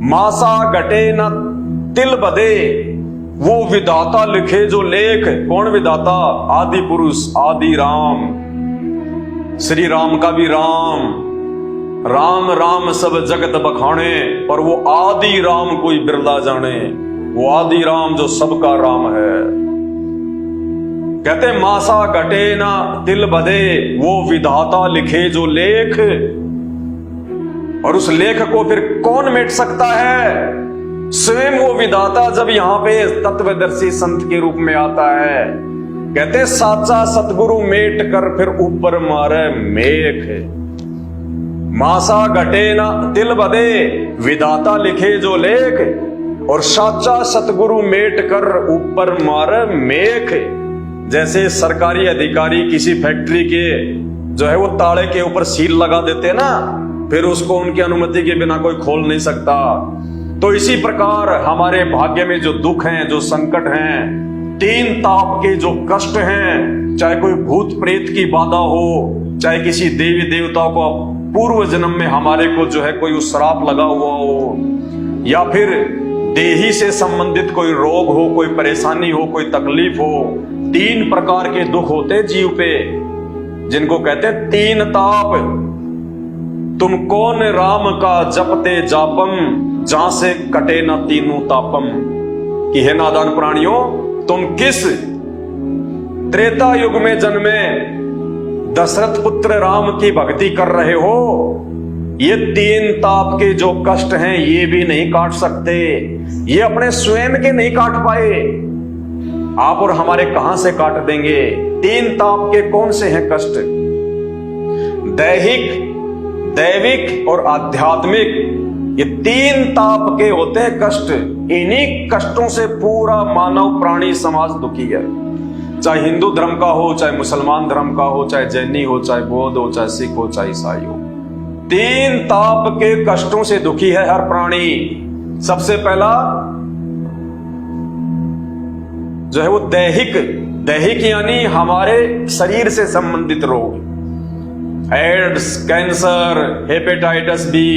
मासा घटे न तिल बधे, वो विधाता लिखे जो लेख। कौन विधाता? आदि पुरुष आदि राम, श्री राम का भी राम। राम राम सब जगत बखाने, पर वो आदि राम कोई बिरला जाने। वो आदि राम जो सबका राम है। कहते मासा घटे ना तिल बधे, वो विधाता लिखे जो लेख। और उस लेख को फिर कौन मिट सकता है? स्वयं वो विधाता जब यहां पे तत्वदर्शी संत के रूप में आता है। कहते साचा सतगुरु मेट कर फिर ऊपर मारे मेख। मासा घटे ना तिल बधे, विधाता लिखे जो लेख। और साचा सतगुरु मेट कर ऊपर मारे मेख। जैसे सरकारी अधिकारी किसी फैक्ट्री के जो है वो ताले के ऊपर सील लगा देते ना, फिर उसको उनकी अनुमति के बिना कोई खोल नहीं सकता। तो इसी प्रकार हमारे भाग्य में जो दुख हैं, जो संकट हैं, तीन ताप के जो कष्ट हैं, चाहे कोई भूत प्रेत की बाधा हो, चाहे किसी देवी देवताओं को पूर्व जन्म में हमारे को जो है कोई श्राप लगा हुआ हो, या फिर देही से संबंधित कोई रोग हो, कोई परेशानी हो, कोई तकलीफ हो। तीन प्रकार के दुख होते जीव पे, जिनको कहते हैं तीन ताप। तुम कौन राम का जपते जापम, जहां से कटे न तीनों तापम। कि हे नादान प्राणियों, तुम किस त्रेता युग में जन्मे दशरथ पुत्र राम की भक्ति कर रहे हो? ये तीन ताप के जो कष्ट हैं ये भी नहीं काट सकते। ये अपने स्वयं के नहीं काट पाए, आप और हमारे कहां से काट देंगे? तीन ताप के कौन से हैं कष्ट? दैहिक, दैविक और आध्यात्मिक, ये तीन ताप के होते हैं कष्ट। इन्हीं कष्टों से पूरा मानव प्राणी समाज दुखी है। चाहे हिंदू धर्म का हो, चाहे मुसलमान धर्म का हो, चाहे जैनी हो, चाहे बौद्ध हो, चाहे सिख हो, चाहे ईसाई हो। तीन ताप के कष्टों से दुखी है हर प्राणी। सबसे पहला जो है वो दैहिक। दैहिक यानी हमारे शरीर से संबंधित रोग, एड्स, कैंसर, हेपेटाइटिस बी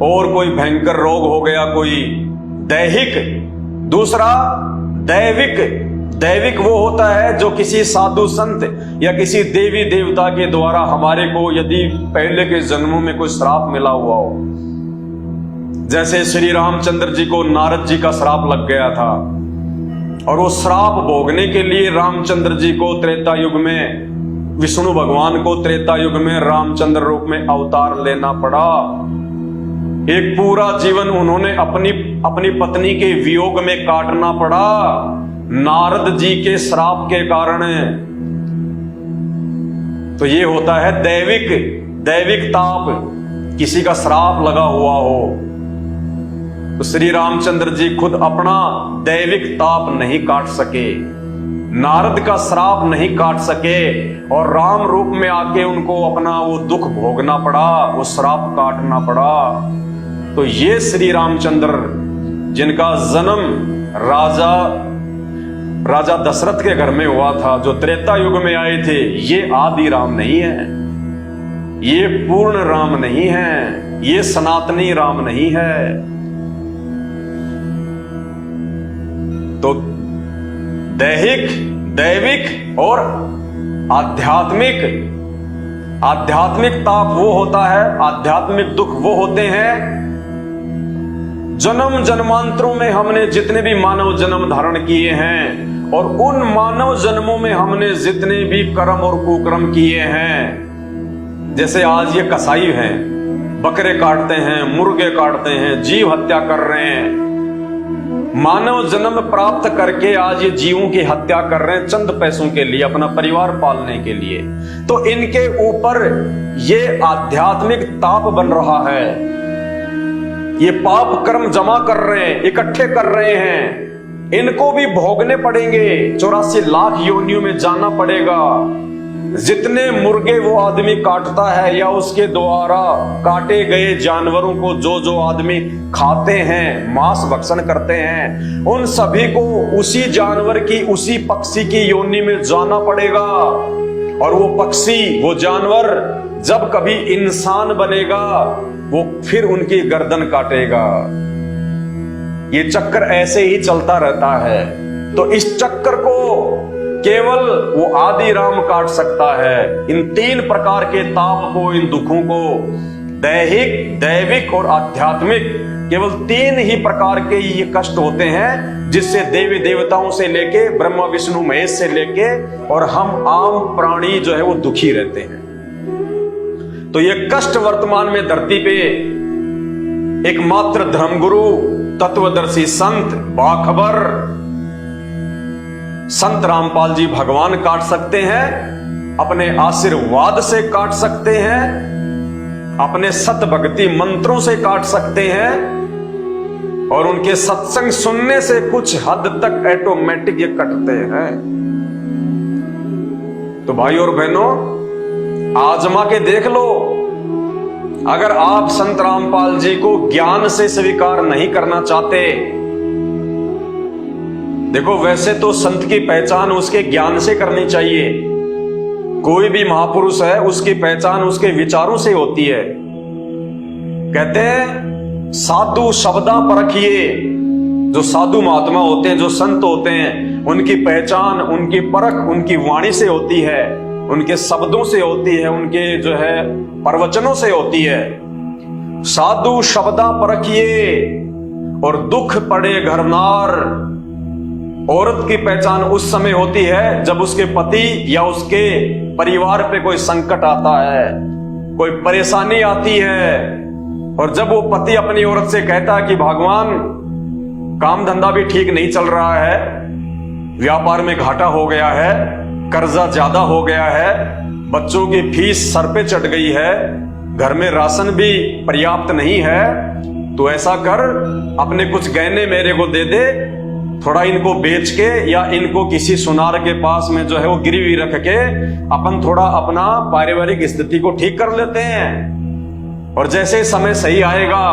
और कोई भयंकर रोग हो गया कोई, दैहिक। दूसरा दैविक। दैविक वो होता है जो किसी साधु संत या किसी देवी देवता के द्वारा हमारे को यदि पहले के जन्मों में कोई श्राप मिला हुआ हो। जैसे श्री रामचंद्र जी को नारद जी का श्राप लग गया था, और वो श्राप भोगने के लिए रामचंद्र जी को त्रेता युग में, विष्णु भगवान को त्रेता युग में रामचंद्र रूप में अवतार लेना पड़ा। एक पूरा जीवन उन्होंने अपनी पत्नी के वियोग में काटना पड़ा नारद जी के श्राप के कारण। तो ये होता है दैविक ताप, किसी का श्राप लगा हुआ हो। तो श्री रामचंद्र जी खुद अपना दैविक ताप नहीं काट सके, नारद का श्राप नहीं काट सके, और राम रूप में आके उनको अपना वो दुख भोगना पड़ा, वो श्राप काटना पड़ा। तो ये श्री रामचंद्र जिनका जन्म राजा दशरथ के घर में हुआ था, जो त्रेता युग में आए थे, ये आदि राम नहीं है, ये पूर्ण राम नहीं है, ये सनातनी राम नहीं है। तो दैहिक, दैविक और आध्यात्मिक ताप वो होता है, आध्यात्मिक दुख वो होते हैं जन्म जन्मांतरों में हमने जितने भी मानव जन्म धारण किए हैं, और उन मानव जन्मों में हमने जितने भी कर्म और कुकर्म किए हैं। जैसे आज ये कसाई हैं, बकरे काटते हैं, मुर्गे काटते हैं, जीव हत्या कर रहे हैं। मानव जन्म प्राप्त करके आज ये जीवों की हत्या कर रहे हैं चंद पैसों के लिए, अपना परिवार पालने के लिए। तो इनके ऊपर ये आध्यात्मिक ताप बन रहा है, ये पाप कर्म जमा कर रहे हैं, इकट्ठे कर रहे हैं, इनको भी भोगने पड़ेंगे। 84 लाख योनियों में जाना पड़ेगा। जितने मुर्गे वो आदमी काटता है या उसके द्वारा काटे गए जानवरों को जो आदमी खाते हैं, मांस भक्षण करते हैं, उन सभी को उसी जानवर की, उसी पक्षी की योनि में जाना पड़ेगा। और वो पक्षी, वो जानवर जब कभी इंसान बनेगा, वो फिर उनकी गर्दन काटेगा। ये चक्कर ऐसे ही चलता रहता है। तो इस चक्कर को केवल वो आदि राम काट सकता है। इन 3 प्रकार के ताप को, इन दुखों को, दैहिक, दैविक और आध्यात्मिक, केवल 3 ही प्रकार के ये कष्ट होते हैं जिससे देवी देवताओं से लेके ब्रह्मा विष्णु महेश से लेके और हम आम प्राणी जो है वो दुखी रहते हैं। तो ये कष्ट वर्तमान में धरती पे एकमात्र धर्मगुरु, तत्वदर्शी संत, बाखबर संत रामपाल जी भगवान काट सकते हैं, अपने आशीर्वाद से काट सकते हैं, अपने सत भक्ति मंत्रों से काट सकते हैं और उनके सत्संग सुनने से कुछ हद तक ऑटोमेटिक ये कटते हैं। तो भाई और बहनों, आजमा के देख लो। अगर आप संत रामपाल जी को ज्ञान से स्वीकार नहीं करना चाहते, देखो वैसे तो संत की पहचान उसके ज्ञान से करनी चाहिए। कोई भी महापुरुष है उसकी पहचान उसके विचारों से होती है। कहते हैं साधु शब्दा परखिए। जो साधु महात्मा होते हैं, जो संत होते हैं, उनकी पहचान, उनकी परख उनकी वाणी से होती है, उनके शब्दों से होती है, उनके जो है प्रवचनों से होती है। साधु शब्दा परखिए और दुख पड़े घर नार। औरत की पहचान उस समय होती है जब उसके पति या उसके परिवार पे कोई संकट आता है, कोई परेशानी आती है, और जब वो पति अपनी औरत से कहता है कि भगवान काम धंधा भी ठीक नहीं चल रहा है, व्यापार में घाटा हो गया है, कर्जा ज्यादा हो गया है, बच्चों की फीस सर पे चढ़ गई है, घर में राशन भी पर्याप्त नहीं है, तो ऐसा कर अपने कुछ गहने मेरे को दे दे, थोड़ा इनको बेच के या इनको किसी सुनार के पास में जो है वो गिरवी रख के अपन थोड़ा अपना पारिवारिक स्थिति को ठीक कर लेते हैं, और जैसे समय सही आएगा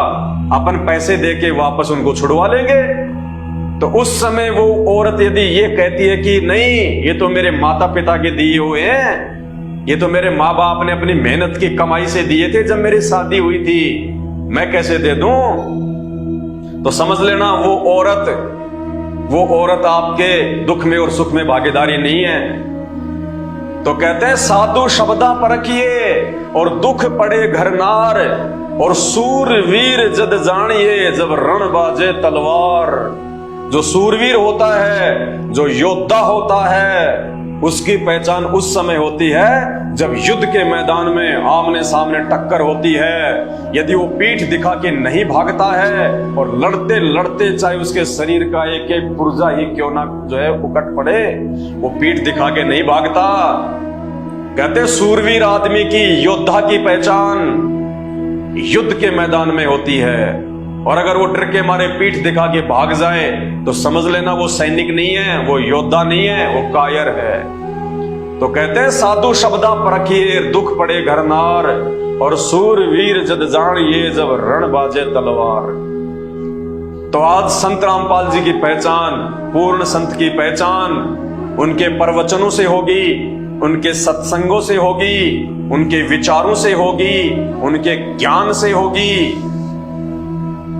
अपन पैसे देके वापस उनको छुड़वा लेंगे। तो उस समय वो औरत यदि ये कहती है कि नहीं, ये तो मेरे माता पिता के दिए हुए हैं, ये तो मेरे माँ बाप ने अपनी मेहनत की कमाई से दिए थे जब मेरी शादी हुई थी, मैं कैसे दे दूं, तो समझ लेना वो औरत आपके दुख में और सुख में भागीदारी नहीं है। तो कहते हैं साधु शब्दा परखिए और दुख पड़े घर नार, और सूरवीर जद जानिए जब रण बाजे तलवार। जो सूरवीर होता है, जो योद्धा होता है, उसकी पहचान उस समय होती है जब युद्ध के मैदान में आमने सामने टक्कर होती है। यदि वो पीठ दिखा के नहीं भागता है और लड़ते लड़ते चाहे उसके शरीर का एक एक पुर्जा ही क्यों ना जो है उकट पड़े, वो पीठ दिखा के नहीं भागता। कहते सूरवीर आदमी की, योद्धा की पहचान युद्ध के मैदान में होती है, और अगर वो डर के मारे पीठ दिखा के भाग जाए तो समझ लेना वो सैनिक नहीं है, वो योद्धा नहीं है, वो कायर है। तो कहते हैं साधु शब्दा परखिए दुख पड़े घर नार, और सूरवीर जद जानिए जब रण बाजे तलवार। तो आज संत रामपाल जी की पहचान, पूर्ण संत की पहचान उनके प्रवचनों से होगी, उनके सत्संगों से होगी, उनके विचारों से होगी, उनके ज्ञान से होगी।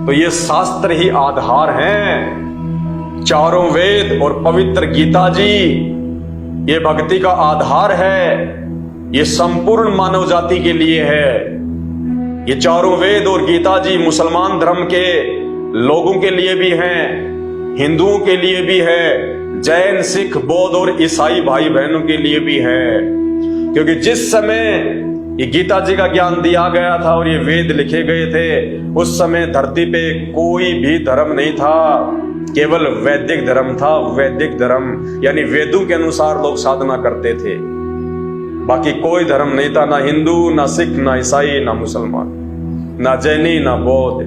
तो ये शास्त्र ही आधार हैं। चारों वेद और पवित्र गीता जी ये भक्ति का आधार है, ये संपूर्ण मानव जाति के लिए है। ये चारों वेद और गीता जी मुसलमान धर्म के लोगों के लिए भी हैं, हिंदुओं के लिए भी है, जैन, सिख, बौद्ध और ईसाई भाई बहनों के लिए भी है। क्योंकि जिस समय ये गीता जी का ज्ञान दिया गया था और ये वेद लिखे गए थे, उस समय धरती पे कोई भी धर्म नहीं था, केवल वैदिक धर्म था। वैदिक धर्म यानी वेदों के अनुसार लोग साधना करते थे, बाकी कोई धर्म नहीं था, ना हिंदू, ना सिख, ना ईसाई, ना मुसलमान, ना जैनी, ना बौद्ध।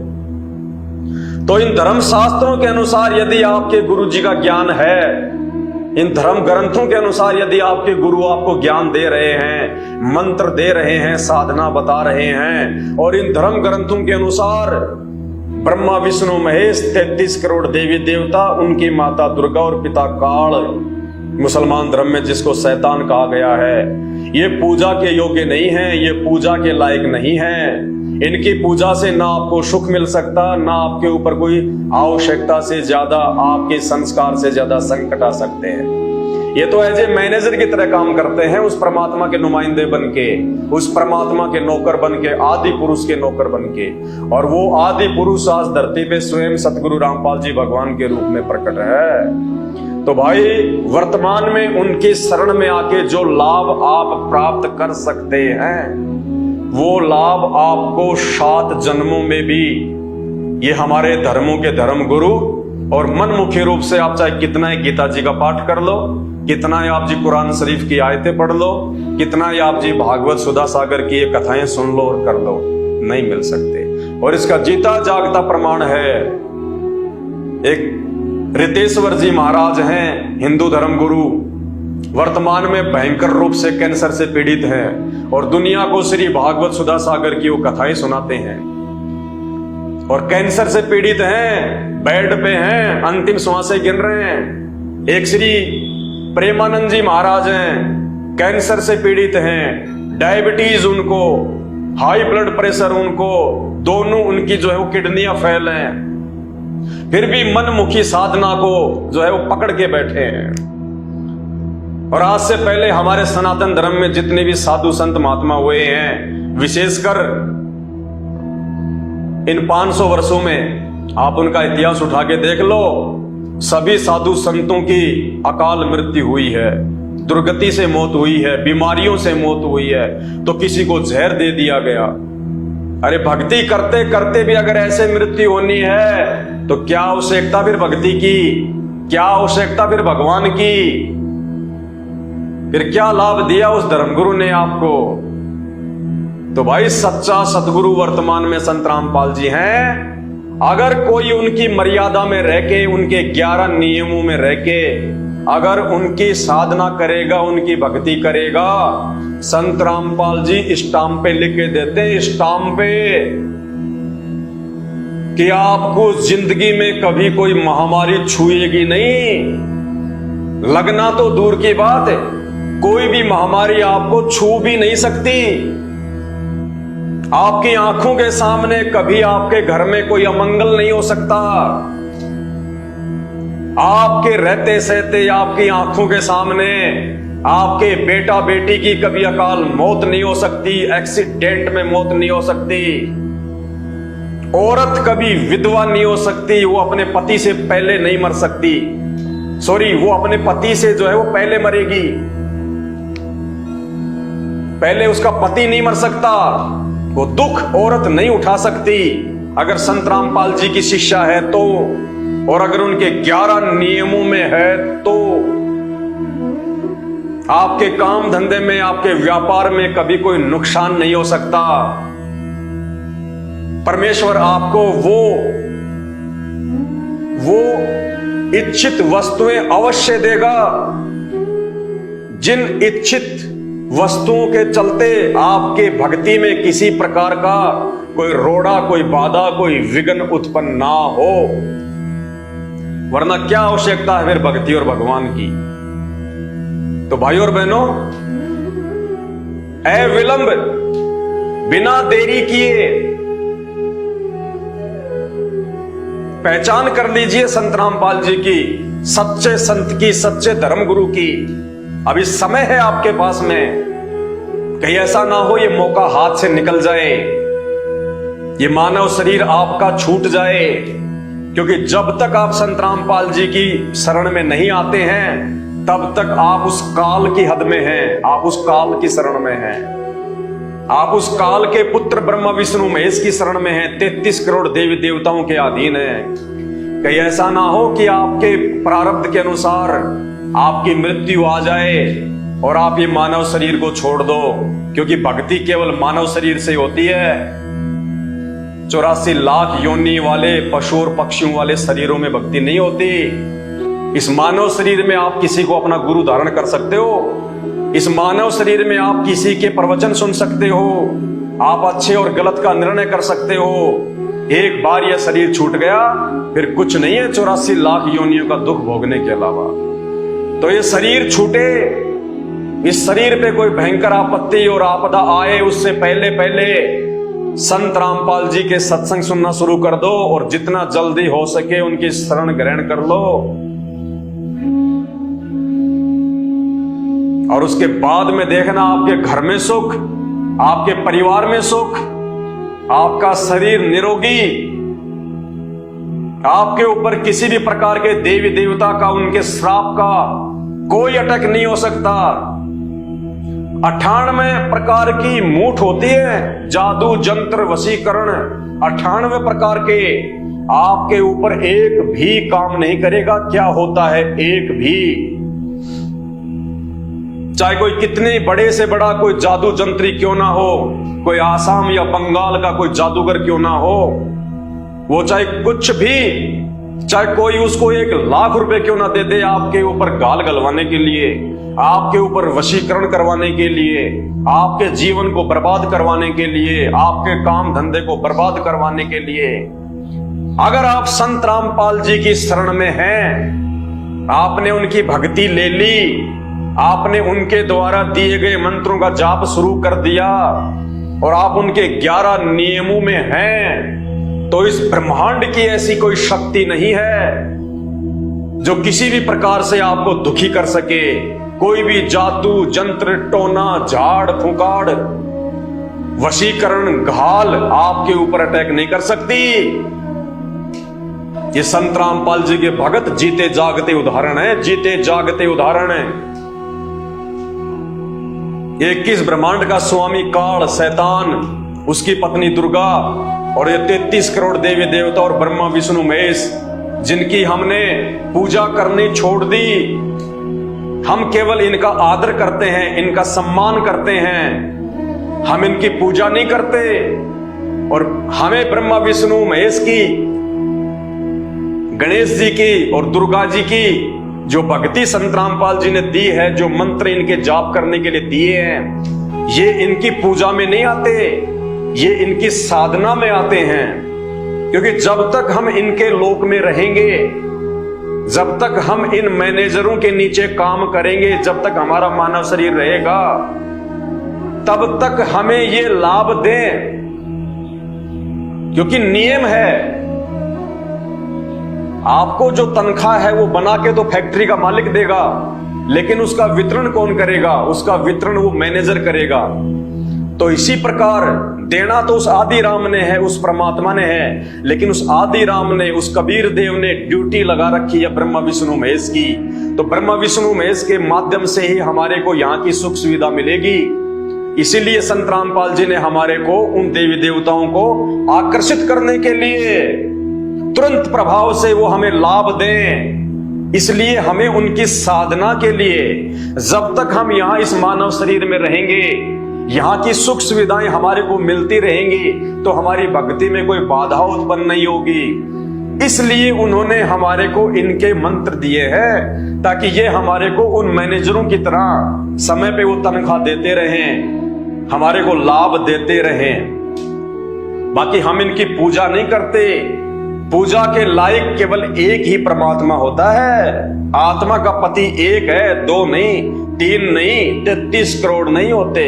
तो इन धर्म शास्त्रों के अनुसार यदि आपके गुरु जी का ज्ञान है, इन धर्म ग्रंथों के अनुसार यदि आपके गुरु आपको ज्ञान दे रहे हैं, मंत्र दे रहे हैं, साधना बता रहे हैं, और इन धर्म ग्रंथों के अनुसार ब्रह्मा विष्णु महेश 33 करोड़ देवी देवता, उनकी माता दुर्गा और पिता काल, मुसलमान धर्म में जिसको शैतान कहा गया है, ये पूजा के योग्य नहीं है, ये पूजा के लायक नहीं है। इनकी पूजा से ना आपको सुख मिल सकता, ना आपके ऊपर कोई आवश्यकता से ज्यादा, आपके संस्कार से ज्यादा संकट आ सकते हैं। ये तो एज ए मैनेजर की तरह काम करते हैं, उस परमात्मा के नुमाइंदे बन के, उस परमात्मा के नौकर बन के, आदि पुरुष के नौकर बन के। और वो आदि पुरुष आज धरती पे स्वयं सतगुरु रामपाल जी भगवान के रूप में प्रकट है। तो भाई वर्तमान में उनकी शरण में आके जो लाभ आप प्राप्त कर सकते हैं, वो लाभ आपको 7 जन्मों में भी ये हमारे धर्मों के धर्म गुरु और मनमुखी रूप से आप चाहे कितना ही गीता जी का पाठ कर लो, कितना ही आप जी कुरान शरीफ की आयतें पढ़ लो, कितना ही आप जी भागवत सुधा सागर की ये कथाएं सुन लो और कर लो, नहीं मिल सकते। और इसका जीता जागता प्रमाण है, एक रितेश्वर जी महाराज हैं, हिंदू धर्म गुरु, वर्तमान में भयंकर रूप से कैंसर से पीड़ित हैं और दुनिया को श्री भागवत सुधा सागर की वो कथाएं सुनाते हैं और कैंसर से पीड़ित हैं, बेड पे हैं, अंतिम श्वासें गिन रहे हैं। एक श्री प्रेमानंद जी महाराज हैं, कैंसर से पीड़ित हैं, डायबिटीज उनको, हाई ब्लड प्रेशर उनको, दोनों उनकी जो है वो किडनियां फेल हैं, फिर भी मनमुखी साधना को जो है वो पकड़ के बैठे हैं। और आज से पहले हमारे सनातन धर्म में जितने भी साधु संत महात्मा हुए हैं, विशेषकर इन 500 वर्षों में आप उनका इतिहास उठा के देख लो, सभी साधु संतों की अकाल मृत्यु हुई है, दुर्गति से मौत हुई है, बीमारियों से मौत हुई है, तो किसी को जहर दे दिया गया। अरे भक्ति करते करते भी अगर ऐसे मृत्यु होनी है तो क्या आवश्यकता फिर भक्ति की, क्या आवश्यकता फिर भगवान की, फिर क्या लाभ दिया उस धर्मगुरु ने आपको। तो भाई सच्चा सतगुरु वर्तमान में संत रामपाल जी हैं। अगर कोई उनकी मर्यादा में रह के, उनके 11 नियमों में रह के अगर उनकी साधना करेगा, उनकी भक्ति करेगा, संत रामपाल जी स्टाम्प पे लिख के देते हैं, स्टाम्प पे, कि आपको जिंदगी में कभी कोई महामारी छुएगी नहीं। लगना तो दूर की बात है, कोई भी महामारी आपको छू भी नहीं सकती। आपकी आंखों के सामने कभी आपके घर में कोई अमंगल नहीं हो सकता। आपके रहते सहते आपकी आंखों के सामने आपके बेटा बेटी की कभी अकाल मौत नहीं हो सकती, एक्सीडेंट में मौत नहीं हो सकती। औरत कभी विधवा नहीं हो सकती, वो अपने पति से पहले नहीं मर सकती, सॉरी, वो अपने पति से जो है वो पहले मरेगी, पहले उसका पति नहीं मर सकता। वो दुख औरत नहीं उठा सकती अगर संत रामपाल जी की शिक्षा है तो, और अगर उनके 11 नियमों में है तो। आपके काम धंधे में, आपके व्यापार में कभी कोई नुकसान नहीं हो सकता। परमेश्वर आपको वो इच्छित वस्तुएं अवश्य देगा, जिन इच्छित वस्तुओं के चलते आपके भक्ति में किसी प्रकार का कोई रोड़ा, कोई बाधा, कोई विघ्न उत्पन्न ना हो। वरना क्या आवश्यकता है फिर भक्ति और भगवान की। तो भाई और बहनों, अविलंब बिना देरी किए पहचान कर लीजिए संत रामपाल जी की, सच्चे संत की, सच्चे धर्मगुरु की। अभी समय है आपके पास में, कहीं ऐसा ना हो ये मौका हाथ से निकल जाए, ये मानव शरीर आपका छूट जाए। क्योंकि जब तक आप संत रामपाल जी की शरण में नहीं आते हैं, तब तक आप उस काल की हद में हैं, आप उस काल की शरण में हैं, आप उस काल के पुत्र ब्रह्मा विष्णु महेश की शरण में हैं, 33 करोड़ देवी देवताओं के अधीन हैं। कहीं ऐसा ना हो कि आपके प्रारब्ध के अनुसार आपकी मृत्यु आ जाए और आप ये मानव शरीर को छोड़ दो। क्योंकि भक्ति केवल मानव शरीर से होती है, 84 लाख योनि वाले पशु और पक्षियों वाले शरीरों में भक्ति नहीं होती। इस मानव शरीर में आप किसी को अपना गुरु धारण कर सकते हो, इस मानव शरीर में आप किसी के प्रवचन सुन सकते हो, आप अच्छे और गलत का निर्णय कर सकते हो। एक बार यह शरीर छूट गया फिर कुछ नहीं है 84 लाख योनियों का दुख भोगने के अलावा। तो ये शरीर छूटे, इस शरीर पे कोई भयंकर आपत्ति और आपदा आए, उससे पहले पहले संत रामपाल जी के सत्संग सुनना शुरू कर दो और जितना जल्दी हो सके उनकी शरण ग्रहण कर लो। और उसके बाद में देखना आपके घर में सुख, आपके परिवार में सुख, आपका शरीर निरोगी, आपके ऊपर किसी भी प्रकार के देवी देवता का, उनके श्राप का कोई अटैक नहीं हो सकता। 98 प्रकार की मूठ होती है, जादू जंत्र वशीकरण 98 प्रकार के, आपके ऊपर एक भी काम नहीं करेगा। क्या होता है एक भी? चाहे कोई कितने बड़े से बड़ा कोई जादू जंत्री क्यों ना हो, कोई आसाम या बंगाल का कोई जादूगर क्यों ना हो, वो चाहे कुछ भी, चाहे कोई उसको 1 लाख रुपए क्यों ना दे दे आपके ऊपर गाल गलवाने के लिए, आपके ऊपर वशीकरण करवाने के लिए, आपके जीवन को बर्बाद करवाने के लिए, आपके काम धंधे को बर्बाद करवाने के लिए। अगर आप संत रामपाल जी की शरण में हैं, आपने उनकी भक्ति ले ली, आपने उनके द्वारा दिए गए मंत्रों का जाप शुरू कर दिया और आप उनके 11 नियमों में हैं, तो इस ब्रह्मांड की ऐसी कोई शक्ति नहीं है जो किसी भी प्रकार से आपको दुखी कर सके। कोई भी जादू जंत्र टोना झाड़ फुंकाड़ वशीकरण घाल आपके ऊपर अटैक नहीं कर सकती। ये संत रामपाल जी के भगत जीते जागते उदाहरण है, जीते जागते उदाहरण है। 21 ब्रह्मांड का स्वामी काल शैतान, उसकी पत्नी दुर्गा और ये 33 करोड़ देवी देवता और ब्रह्मा विष्णु महेश, जिनकी हमने पूजा करनी छोड़ दी। हम केवल इनका आदर करते हैं, इनका सम्मान करते हैं, हम इनकी पूजा नहीं करते। और हमें ब्रह्मा विष्णु महेश की, गणेश जी की और दुर्गा जी की जो भक्ति संत रामपाल जी ने दी है, जो मंत्र इनके जाप करने के लिए दिए हैं, ये इनकी पूजा में नहीं आते, ये इनकी साधना में आते हैं। क्योंकि जब तक हम इनके लोक में रहेंगे, जब तक हम इन मैनेजरों के नीचे काम करेंगे, जब तक हमारा मानव शरीर रहेगा, तब तक हमें ये लाभ दें। क्योंकि नियम है, आपको जो तनख्वाह है वो बना के तो फैक्ट्री का मालिक देगा, लेकिन उसका वितरण कौन करेगा? उसका वितरण वो मैनेजर करेगा। तो इसी प्रकार देना तो उस आदि राम ने है, उस परमात्मा ने है, लेकिन उस आदि राम ने, उस कबीर देव ने ड्यूटी लगा रखी है ब्रह्मा विष्णु महेश की। तो ब्रह्मा विष्णु महेश के माध्यम से ही हमारे को यहाँ की सुख सुविधा मिलेगी। इसीलिए संत रामपाल जी ने हमारे को उन देवी देवताओं को आकर्षित करने के लिए तुरंत प्रभाव से वो हमें लाभ दें। इसलिए हमें उनकी साधना के लिए, जब तक हम यहाँ इस मानव शरीर में रहेंगे, यहाँ की सुख सुविधाएं हमारे को मिलती रहेंगी, तो हमारी भक्ति में कोई बाधा उत्पन्न नहीं होगी। इसलिए उन्होंने हमारे को इनके मंत्र दिए हैं, ताकि ये हमारे को उन मैनेजरों की तरह समय पे वो तनख्वाह देते रहें, हमारे को लाभ देते रहें। बाकी हम इनकी पूजा नहीं करते। पूजा के लायक केवल एक ही परमात्मा होता है। आत्मा का पति एक है, 2 नहीं, 3 नहीं, 33 करोड़ नहीं होते।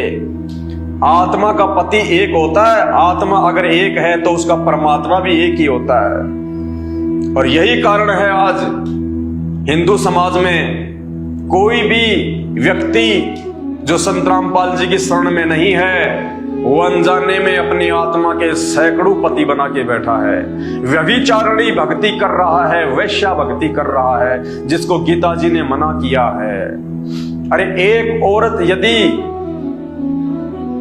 आत्मा का पति एक होता है। आत्मा अगर एक है तो उसका परमात्मा भी एक ही होता है। और यही कारण है आज हिंदू समाज में कोई भी व्यक्ति जो संत रामपाल जी की शरण में नहीं है, वो अनजाने में अपनी आत्मा के सैकड़ों पति बना के बैठा है, व्यभिचारिणी भक्ति कर रहा है, वैश्या भक्ति कर रहा है, जिसको गीता जी ने मना किया है। अरे एक औरत यदि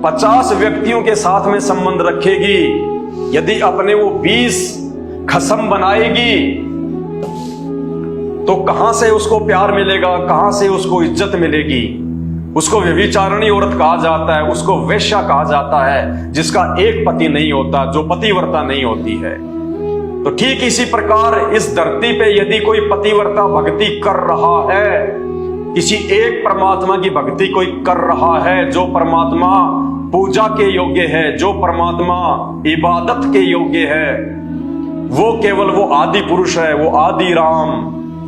50 व्यक्तियों के साथ में संबंध रखेगी, यदि अपने वो 20 खसम बनाएगी, तो कहां से उसको प्यार मिलेगा, कहां से उसको इज्जत मिलेगी? उसको व्यभिचारिणी औरत कहा जाता है, उसको वैश्या कहा जाता है, जिसका एक पति नहीं होता, जो पतिव्रता नहीं होती है। तो ठीक इसी प्रकार इस धरती पे यदि कोई पतिव्रता भक्ति कर रहा है, किसी एक परमात्मा की भक्ति कोई कर रहा है, जो परमात्मा पूजा के योग्य है, जो परमात्मा इबादत के योग्य है, वो केवल वो आदि पुरुष है, वो आदि राम,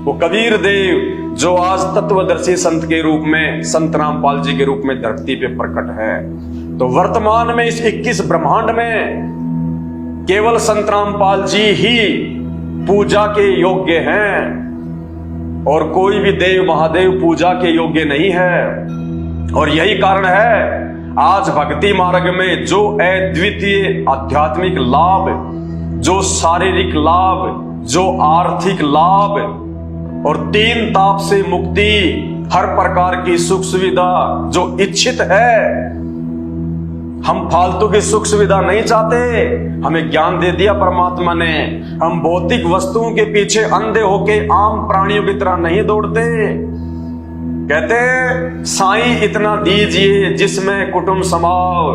वो कबीर देव, जो आज तत्वदर्शी संत के रूप में, संत रामपाल जी के रूप में धरती पे प्रकट है। तो वर्तमान में इस 21 ब्रह्मांड में केवल संत रामपाल जी ही पूजा के योग्य हैं और कोई भी देव महादेव पूजा के योग्य नहीं है। और यही कारण है आज भक्ति मार्ग में जो अद्वितीय आध्यात्मिक लाभ, जो शारीरिक लाभ, जो आर्थिक लाभ और 3 ताप से मुक्ति, हर प्रकार की सुख सुविधा जो इच्छित है, हम फालतू की सुख सुविधा नहीं चाहते। हमें ज्ञान दे दिया परमात्मा ने। हम भौतिक वस्तुओं के पीछे अंधे होके आम प्राणियों की तरह नहीं दौड़ते। कहते साईं इतना दीजिए जिसमें कुटुंब समाओ,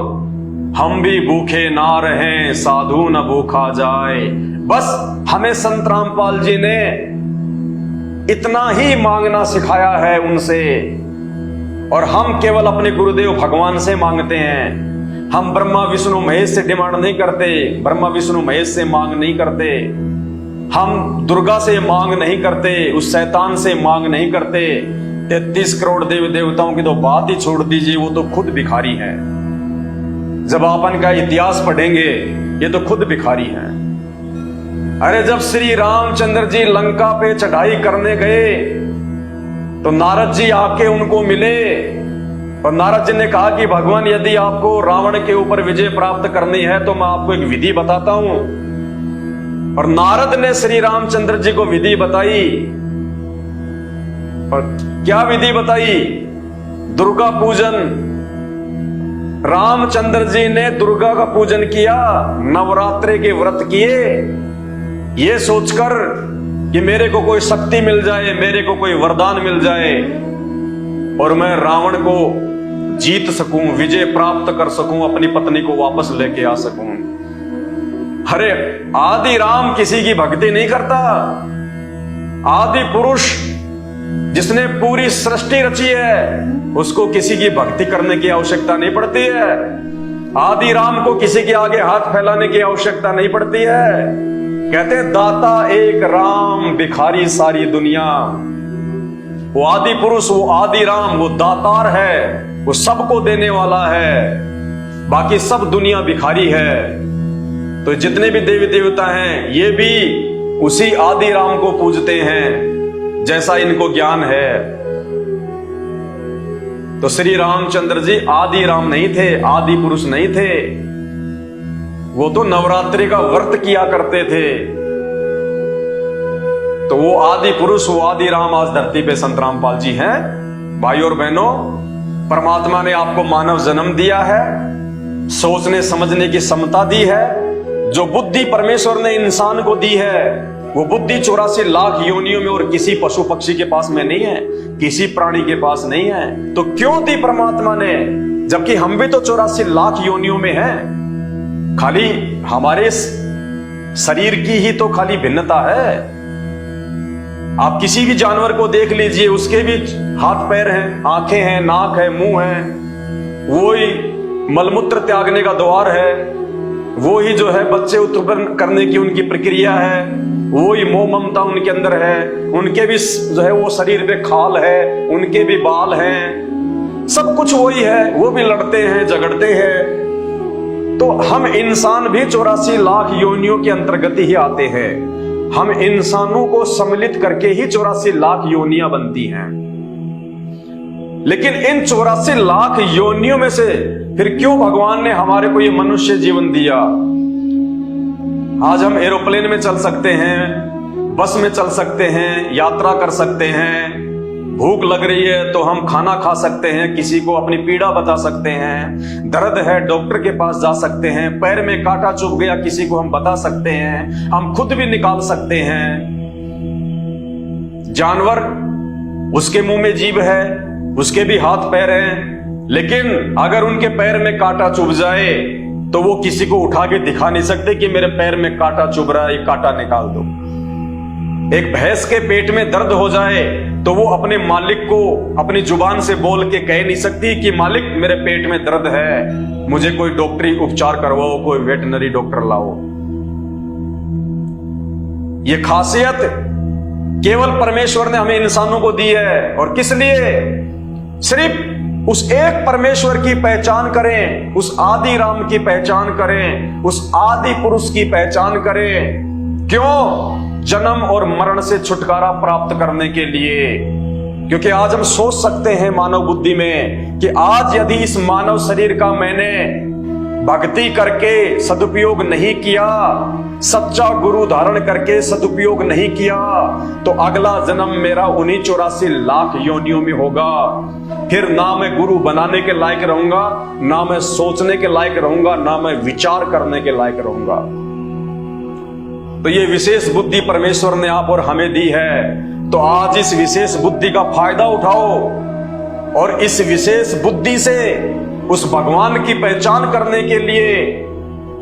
हम भी भूखे ना रहें साधु न भूखा जाए। बस हमें संत रामपाल जी ने इतना ही मांगना सिखाया है उनसे, और हम केवल अपने गुरुदेव भगवान से मांगते हैं। हम ब्रह्मा विष्णु महेश से डिमांड नहीं करते, ब्रह्मा विष्णु महेश से मांग नहीं करते, हम दुर्गा से मांग नहीं करते, उस शैतान से मांग नहीं करते। 33 करोड़ देवी देवताओं की तो बात ही छोड़ दीजिए, वो तो खुद भिखारी हैं। जब आप इनका इतिहास पढ़ेंगे ये तो खुद भिखारी हैं। अरे जब श्री रामचंद्र जी लंका पे चढ़ाई करने गए तो नारद जी आके उनको मिले और नारद जी ने कहा कि भगवान यदि आपको रावण के ऊपर विजय प्राप्त करनी है तो मैं आपको एक विधि बताता हूं। और नारद ने श्री रामचंद्र जी को विधि बताई। और क्या विधि बताई? दुर्गा पूजन। रामचंद्र जी ने दुर्गा का पूजन किया, नवरात्रि के व्रत किए, ये सोचकर कि मेरे को कोई शक्ति मिल जाए, मेरे को कोई वरदान मिल जाए और मैं रावण को जीत सकूं, विजय प्राप्त कर सकूं, अपनी पत्नी को वापस लेके आ सकूं। अरे आदि राम किसी की भक्ति नहीं करता। आदि पुरुष जिसने पूरी सृष्टि रची है उसको किसी की भक्ति करने की आवश्यकता नहीं पड़ती है। आदि राम को किसी के आगे हाथ फैलाने की आवश्यकता नहीं पड़ती है। कहते दाता एक राम, भिखारी सारी दुनिया। वो आदि पुरुष, वो आदि राम, वो दातार है, वो सबको देने वाला है। बाकी सब दुनिया भिखारी है। तो जितने भी देवी देवता हैं ये भी उसी आदि राम को पूजते हैं जैसा इनको ज्ञान है। तो श्री रामचंद्र जी आदि राम नहीं थे, आदि पुरुष नहीं थे। वो तो नवरात्रि का व्रत किया करते थे। तो वो आदि पुरुष, वो आदि राम आज धरती पे संत रामपाल जी हैं। भाई और बहनों, परमात्मा ने आपको मानव जन्म दिया है, सोचने समझने की क्षमता दी है। जो बुद्धि परमेश्वर ने इंसान को दी है वो बुद्धि 84 लाख योनियों में और किसी पशु पक्षी के पास में नहीं है, किसी प्राणी के पास नहीं है। तो क्यों दी परमात्मा ने, जबकि हम भी तो 84 लाख योनियों में हैं। खाली हमारे शरीर की ही तो खाली भिन्नता है। आप किसी भी जानवर को देख लीजिए, उसके भी हाथ पैर हैं, आंखें हैं, नाक है, मुंह है, वो ही मलमूत्र त्यागने का द्वार है, वो ही जो है बच्चे उत्पन्न करने की उनकी प्रक्रिया है, वो ही मोह ममता उनके अंदर है, उनके भी जो है वो शरीर पे खाल है, उनके भी बाल हैं, सब कुछ वही है। वो भी लड़ते हैं, झगड़ते हैं। तो हम इंसान भी 84 लाख योनियों के अंतर्गत ही आते हैं। हम इंसानों को सम्मिलित करके ही 84 लाख योनियां बनती हैं। लेकिन इन 84 लाख योनियों में से फिर क्यों भगवान ने हमारे को ये मनुष्य जीवन दिया? आज हम एरोप्लेन में चल सकते हैं, बस में चल सकते हैं, यात्रा कर सकते हैं, भूख लग रही है तो हम खाना खा सकते हैं, किसी को अपनी पीड़ा बता सकते हैं, दर्द है डॉक्टर के पास जा सकते हैं, पैर में कांटा चुभ गया किसी को हम बता सकते हैं, हम खुद भी निकाल सकते हैं। जानवर, उसके मुंह में जीभ है, उसके भी हाथ पैर हैं, लेकिन अगर उनके पैर में कांटा चुभ जाए तो वो किसी को उठा के दिखा नहीं सकते कि मेरे पैर में कांटा चुभ रहा है, ये कांटा निकाल दो। एक भैंस के पेट में दर्द हो जाए तो वो अपने मालिक को अपनी जुबान से बोल के कह नहीं सकती कि मालिक मेरे पेट में दर्द है, मुझे कोई डॉक्टरी उपचार करवाओ, कोई वेटनरी डॉक्टर लाओ। ये खासियत केवल परमेश्वर ने हमें इंसानों को दी है। और किस लिए? सिर्फ उस एक परमेश्वर की पहचान करें, उस आदि राम की पहचान करें, उस आदि पुरुष की पहचान करें। क्यों? जन्म और मरण से छुटकारा प्राप्त करने के लिए। क्योंकि आज हम सोच सकते हैं मानव बुद्धि में कि आज यदि इस मानव शरीर का मैंने भक्ति करके सदुपयोग नहीं किया, सच्चा गुरु धारण करके सदुपयोग नहीं किया, तो अगला जन्म मेरा उन्हीं 84 लाख योनियों में होगा। फिर ना मैं गुरु बनाने के लायक रहूंगा, ना मैं सोचने के लायक रहूंगा, ना मैं विचार करने के लायक रहूंगा। तो ये विशेष बुद्धि परमेश्वर ने आप और हमें दी है। तो आज इस विशेष बुद्धि का फायदा उठाओ और इस विशेष बुद्धि से उस भगवान की पहचान करने के लिए,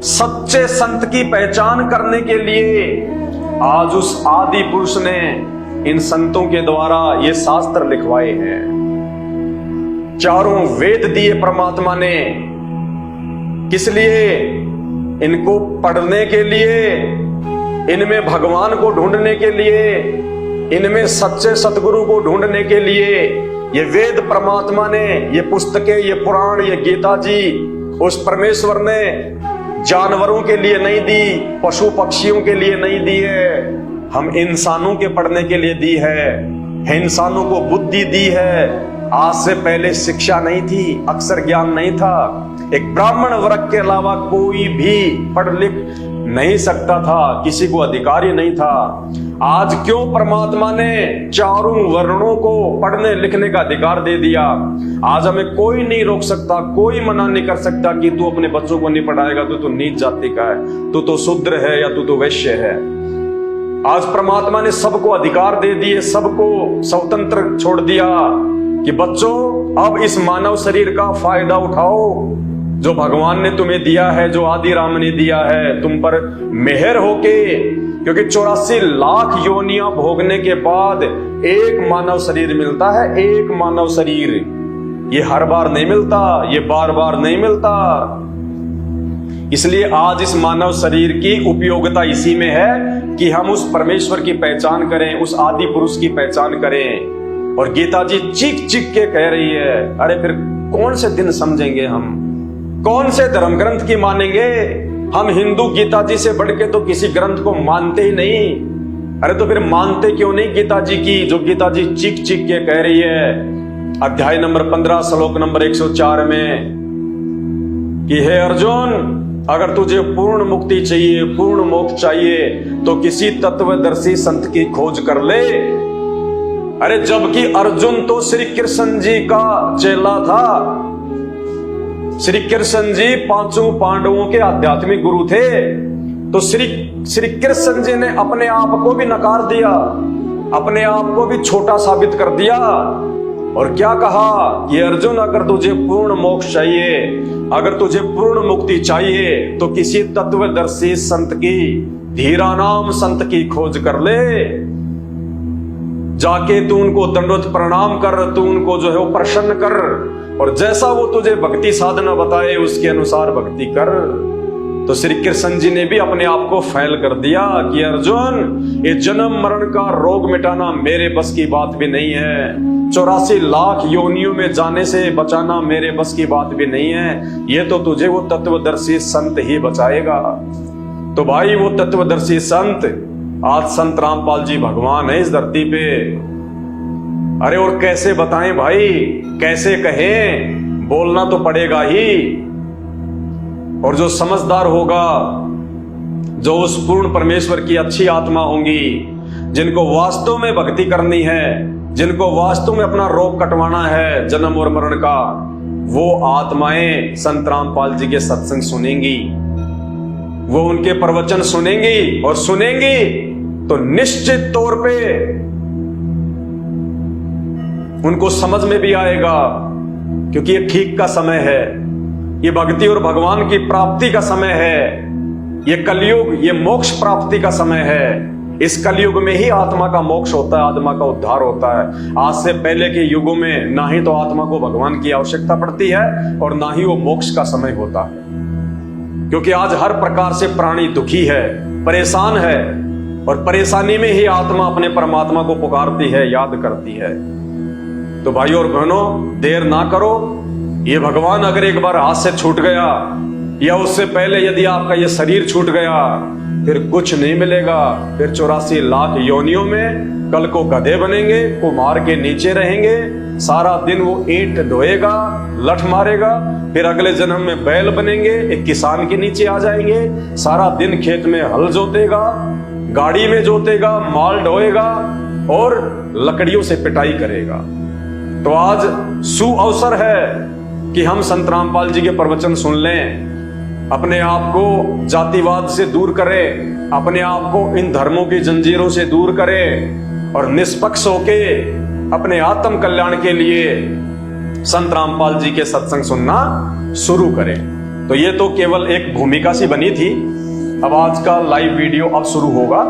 सच्चे संत की पहचान करने के लिए आज उस आदि पुरुष ने इन संतों के द्वारा ये शास्त्र लिखवाए हैं। चारों वेद दिए परमात्मा ने। किस लिए? इनको पढ़ने के लिए, इनमें भगवान को ढूंढने के लिए, इनमें सच्चे सतगुरु को ढूंढने के लिए ये वेद परमात्मा ने, ये पुस्तकें, ये पुराण, ये गीता जी उस परमेश्वर ने जानवरों के लिए नहीं दी, पशु पक्षियों के लिए नहीं दी है, हम इंसानों के पढ़ने के लिए दी है। इंसानों को बुद्धि दी है। आज से पहले शिक्षा नहीं थी, अक्षर ज्ञान नहीं था। एक ब्राह्मण वर्ग के अलावा कोई भी पढ़ लिख नहीं सकता था, किसी को अधिकार ही नहीं था। आज क्यों परमात्मा ने चारों वर्णों को पढ़ने लिखने का अधिकार दे दिया? आज हमें कोई नहीं रोक सकता, कोई मना नहीं कर सकता कि तू अपने बच्चों को नहीं पढ़ाएगा तो नीच जाति का है, तू तो शूद्र है या तू तो वैश्य है। आज परमात्मा ने सबको अधिकार दे दिए, सबको स्वतंत्र छोड़ दिया कि बच्चों अब इस मानव शरीर का फायदा उठाओ जो भगवान ने तुम्हें दिया है, जो आदि राम ने दिया है तुम पर मेहर होके। क्योंकि 84 लाख योनियां भोगने के बाद एक मानव शरीर मिलता है, एक मानव शरीर। ये हर बार नहीं मिलता, ये बार बार नहीं मिलता। इसलिए आज इस मानव शरीर की उपयोगिता इसी में है कि हम उस परमेश्वर की पहचान करें, उस आदि पुरुष की पहचान करें। और गीता जी चीख चीख के कह रही है, अरे फिर कौन से दिन समझेंगे हम, कौन से धर्म ग्रंथ की मानेंगे? हम हिंदू गीता जी से बढ़ के तो किसी ग्रंथ को मानते ही नहीं। अरे तो फिर मानते क्यों नहीं गीता जी की, जो गीता जी चीख चीख के कह रही है अध्याय नंबर 15 श्लोक नंबर 104 में कि हे अर्जुन, अगर तुझे पूर्ण मुक्ति चाहिए, पूर्ण मोक्ष चाहिए तो किसी तत्वदर्शी संत की खोज कर ले। अरे जबकि अर्जुन तो श्री कृष्ण जी का चेला था। श्री कृष्ण जी पांचों पांडवों के आध्यात्मिक गुरु थे। तो श्री कृष्ण जी ने अपने आप को भी नकार दिया, अपने आप को भी छोटा साबित कर दिया और क्या कहा कि अर्जुन, अगर तुझे पूर्ण मोक्ष चाहिए, अगर तुझे पूर्ण मुक्ति चाहिए तो किसी तत्वदर्शी संत की, धीरा नाम संत की खोज कर ले। जाके तू उनको दंडवत प्रणाम कर, तू उनको जो है वो प्रसन्न कर और जैसा वो तुझे भक्ति साधना बताए उसके अनुसार भक्ति कर। तो श्री कृष्ण जी ने भी अपने आप को फैल कर दिया कि अर्जुन, ये जन्म मरण का रोग मिटाना मेरे बस की बात भी नहीं है, 84 लाख योनियों में जाने से बचाना मेरे बस की बात भी नहीं है, ये तो तुझे वो तत्वदर्शी संत ही बचाएगा। तो भाई वो तत्वदर्शी संत आज संत रामपाल जी भगवान है इस धरती पे। अरे और कैसे बताएं भाई, कैसे कहें, बोलना तो पड़ेगा ही। और जो समझदार होगा, जो उस पूर्ण परमेश्वर की अच्छी आत्मा होंगी, जिनको वास्तव में भक्ति करनी है, जिनको वास्तव में अपना रोग कटवाना है जन्म और मरण का, वो आत्माएं संत रामपाल जी के सत्संग सुनेंगी, वो उनके प्रवचन सुनेंगी और सुनेंगी तो निश्चित तौर पे उनको समझ में भी आएगा। क्योंकि ये ठीक का समय है, ये भक्ति और भगवान की प्राप्ति का समय है, ये कलयुग, ये मोक्ष प्राप्ति का समय है। इस कलयुग में ही आत्मा का मोक्ष होता है, आत्मा का उद्धार होता है। आज से पहले के युगों में ना ही तो आत्मा को भगवान की आवश्यकता पड़ती है और ना ही वो मोक्ष का समय होता है। क्योंकि आज हर प्रकार से प्राणी दुखी है, परेशान है और परेशानी में ही आत्मा अपने परमात्मा को पुकारती है, याद करती है। तो भाई और बहनों, देर ना करो। ये भगवान अगर एक बार हाथ से छूट गया, या उससे पहले यदि आपका ये शरीर छूट गया, फिर कुछ नहीं मिलेगा। फिर 84 लाख योनियों में कल को गधे बनेंगे, कुम्हार के नीचे रहेंगे, सारा दिन वो ईंट ढोएगा, लठ मारेगा। फिर अगले जन्म में बैल बनेंगे, एक किसान के नीचे आ जाएंगे, सारा दिन खेत में हल जोतेगा, गाड़ी में जोतेगा, माल ढोएगा और लकड़ियों से पिटाई करेगा। तो आज सुअवसर है कि हम संत रामपाल जी के प्रवचन सुन लें, अपने आप को जातिवाद से दूर करें, अपने आप को इन धर्मों की जंजीरों से दूर करें और निष्पक्ष होके अपने आत्म कल्याण के लिए संत रामपाल जी के सत्संग सुनना शुरू करें। तो ये तो केवल एक भूमिका सी बनी थी। अब आज का लाइव वीडियो अब शुरू होगा।